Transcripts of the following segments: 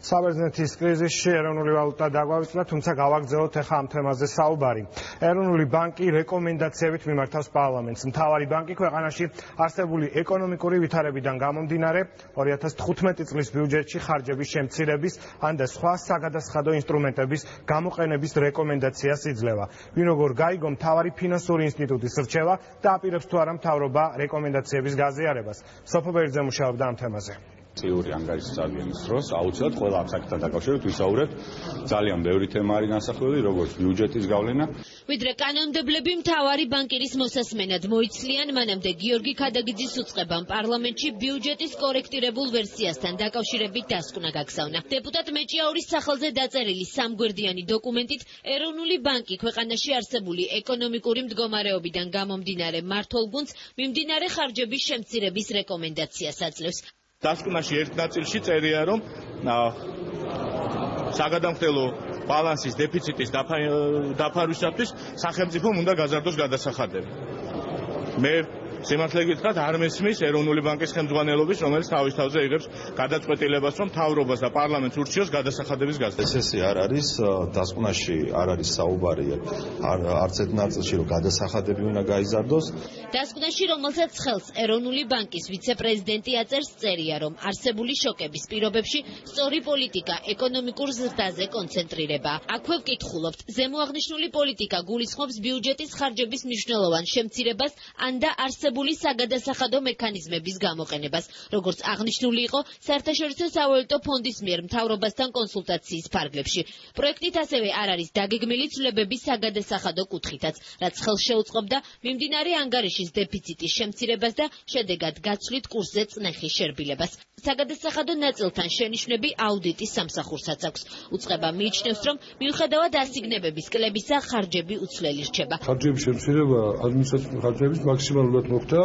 საბერძნეთის კრიზისში ეროვნული ვალუტა დაგვავიწყდა, თუმცა გავაგრძელოთ ახლა ამ თემაზე საუბარი. ეროვნული ბანკი რეკომენდაციებით მიმართავს პარლამენტს. მთავარი ბანკი ქვეყანაში არსებული ეკონომიკური ვითარებიდან გამომდინარე 2015 წლის ბიუჯეტში ხარჯების შემცირების ან და სხვა საგადასახადო ინსტრუმენტების გამოყენების რეკომენდაციას იძლევა. ვინ როგორ გაიგო მთავარი ფინანსური ინსტიტუტის რჩევა და აპირებს თუ არა მთავრობა რეკომენდაციების გაზიარებას. სოფო ბერძე მუშაობდა ამ თემაზე. წლიური ანგარიშის წარდგენის დროს აუცილებლად ყველა ამ საკითხთან დაკავშირებით ვისაუბრებთ. ძალიან ბევრი თემა არის განსახილველი, როგორც ბიუჯეტის გავლენა. ვიდრე კანონმდებლები მთავარი ბანკირის მოსასმენად მოიცლიან, მანამდე გიორგი ქადაგიძის უწყებამ პარლამენტში ბიუჯეტის კორექტირებულ ვერსიასთან დაკავშირებით დასკვნა გაგზავნა. დეპუტატ მეჭიაურის სახელზე დაწერილი სამგვერდიანი დოკუმენტით ეროვნული ბანკი ქვეყანაში არსებული ეკონომიკური მდგომარეობიდან გამომდინარე მმართველ გუნდს მიმდინარე ხარჯების შემცირების რეკომენდაციას აძლევს. დასკვნაში ერთ ნაწილში წერია, რომ საგადამხდელო ბალანსის დეფიციტის დაფარვისათვის სახელმწიფომ უნდა გაზარდოს გადასახადები. მე სიმართლე გითხრათ, არ მესმის ეროვნული ბანკის ხელმძღვანელობის, რომელიც თავის თავზე იღებს გადაწყვეტილებას, რომ მთავრობას და პარლამენტს ურჩიოს გადასახადების გაზრდა. ეს არ არის დასკვნაში არ არის საუბარი არც ერთ ნაწილში, რომ გადასახადები უნდა გაიზარდოს. დასკვნაში, რომელსაც ხელს ეროვნული ბანკის ვიცე-პრეზიდენტი აწერს, წერია, რომ არსებული შოკების პირობებში სწორი პოლიტიკა ეკონომიკურ ზრდაზე კონცენტრირება. აქვე ვკითხულობთ, ზემოაღნიშნული პოლიტიკა გულისხმობს ბიუჯეტის ხარჯების მნიშვნელოვან შემცირებას ან და არსებული საგადასახადო მექანიზმების გამოყენებას, როგორც აღნიშნული იყო საერთაშორისო სავალუტო ფონდის მიერ მთავრობასთან კონსულტაციის ფარგლებში. პროექტით ასევე არ არის დაგეგმილი ცვლილებების საგადასახადო კუთხითაც, რაც ხელს შეუწყობდა მიმდინარე ანგარიშის დეფიციტის შემცირებას და შედეგად გაცვლით კურსზე წნეხის შერბილებას. საგადასახადო ნაწილთან შენიშვნები აუდიტის სამსახურსაც აქვს. უწყება მიიჩნევს, რომ მიუხედავად ასიგნებების კლებისა ხარჯები უცვლელი რჩება. ხარჯების შემცირება ადმინისტრაციული ხარჯების მაქსიმალურად მოხდა,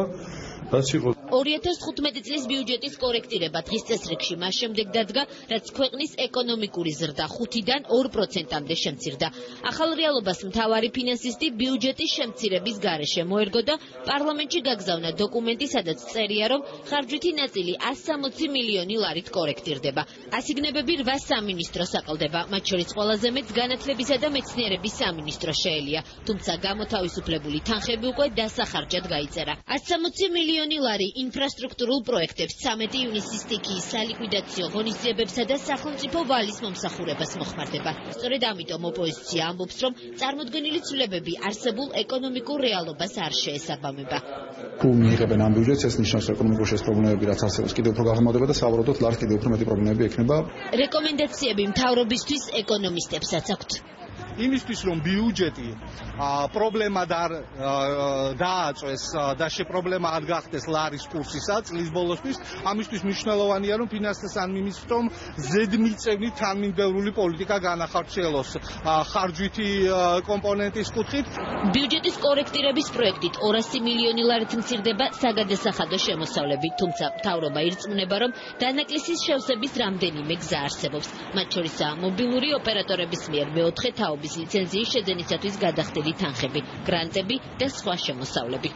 რაც იყო 2015 წლის ბიუჯეტის კორექტირება დღის წესრიგში მას შემდეგ დადგა, რაც ქვეყნის ეკონომიკური ზრდა 5-დან 2%-მდე შემცირდა. ახალ რეალობას მთავარი ფინანსისტი ბიუჯეტის შემცირების გარეშე მოერგო და პარლამენტში გაგზავნა დოკუმენტი, სადაც წერია, რომ ხარჯვითი ნაწილი 160 მილიონი ლარით კორექტირდება. ასიგნებები 8 სამინისტროს აყალდება, მათ შორის ყველაზე მეტს განათლებისა და მეცნიერების სამინისტრო შეელია, თუმცა გამოთავისუფლებული თანხები უკვე დასახარჯად გაიწერა. 160 მილიონი ლარი ინფრასტრუქტურულ პროექტებს, 13 ივნისის სტიქიის სალიკვიდაციო ღონისძიებებსა და სახელმწიფო ვალის მომსახურებას მოხმარდება. სწორედ ამიტომ ოპოზიცია ამბობს, რომ წარმოდგენილი ცვლილებები არსებულ ეკონომიკურ რეალობას არ შეესაბამება. თუ მიიღებენ ამ ბიუჯეტს, ეს ნიშნავს ეკონომიკური პრობლემები, რაც არსებობს, კიდევ უფრო გაღრმავდება და სავარაუდოდ ლარს კიდევ უფრო მეტი პრობლემები ექნება. რეკომენდაციები მთავრობისთვის ეკონომისტებსაც აქვთ. იმისთვის, რომ ბიუჯეტი პრობლემად არ დააწვეს და პრობლემა არ გახდეს ლარის კურსისა წლის ბოლოსთვის, ამისთვის მნიშვნელოვანია, რომ ფინანსთა მინისტრომ ზედმიწევნით თანმიმდევრული პოლიტიკა განახორციელოს ხარჯვითი კომპონენტის კუთხით. ბიუჯეტის კორექტირების პროექტით 200 მილიონი ლარით მცირდება საგადასახადო შემოსავლები, თუმცა მთავრობა ირწმუნება, რომ დანაკლისის შევსების რამდენიმე გზა არსებობს. მათ შორისაა მობილური ოპერატორების მიერ მეოთხე თაობის ლიცენზიის შეძენისათვის გადახდილი თანხები, გრანტები და სხვა შემოსავლები.